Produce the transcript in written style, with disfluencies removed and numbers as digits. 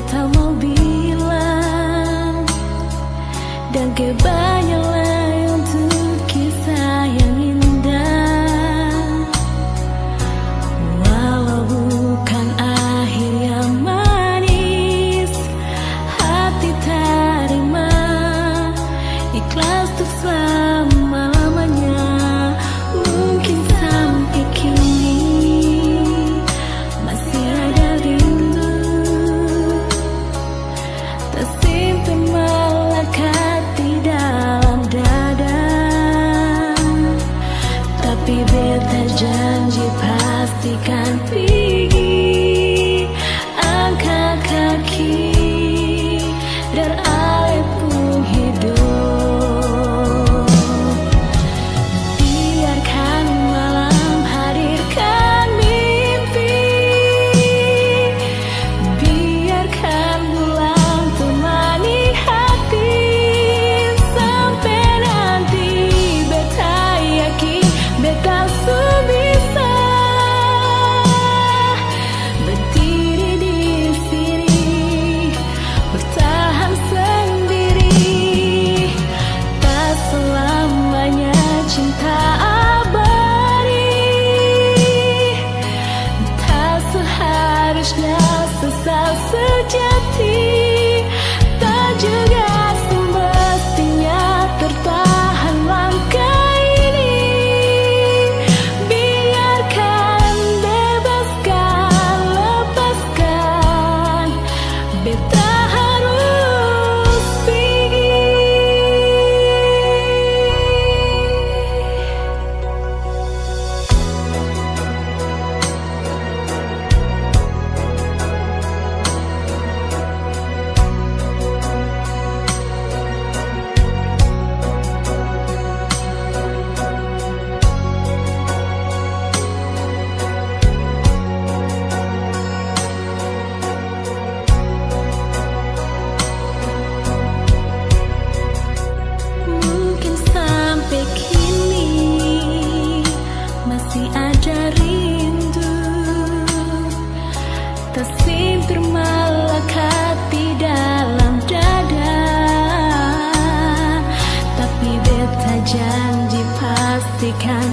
beta mau bilang, dan kebanyakan untuk kisah yang indah. Walau bukan akhir yang manis, hati terima, ikhlas untuk selama-lamanya. Mungkin sampai kini masih ada rindu tersimpan melekat di dalam dada. Tapi beta janji pastikan pergi, angkat kaki dan alih pun hidup. Biarkan malam hadirkan mimpi, biarkan bulan temani hati. Sampai nanti beta yakin beta bisa berdiri di sini, bertahan sendiri. Tak selamanya cinta abadi, tak seharusnya sesal sejati, tak juga semestinya tertahan langkah ini. Biarkan, bebaskan, lepaskan, beta harus pergi. Mungkin sampai kini masih ada rindu tersimpan melekat di dalam dada. Tapi beta janji pastikan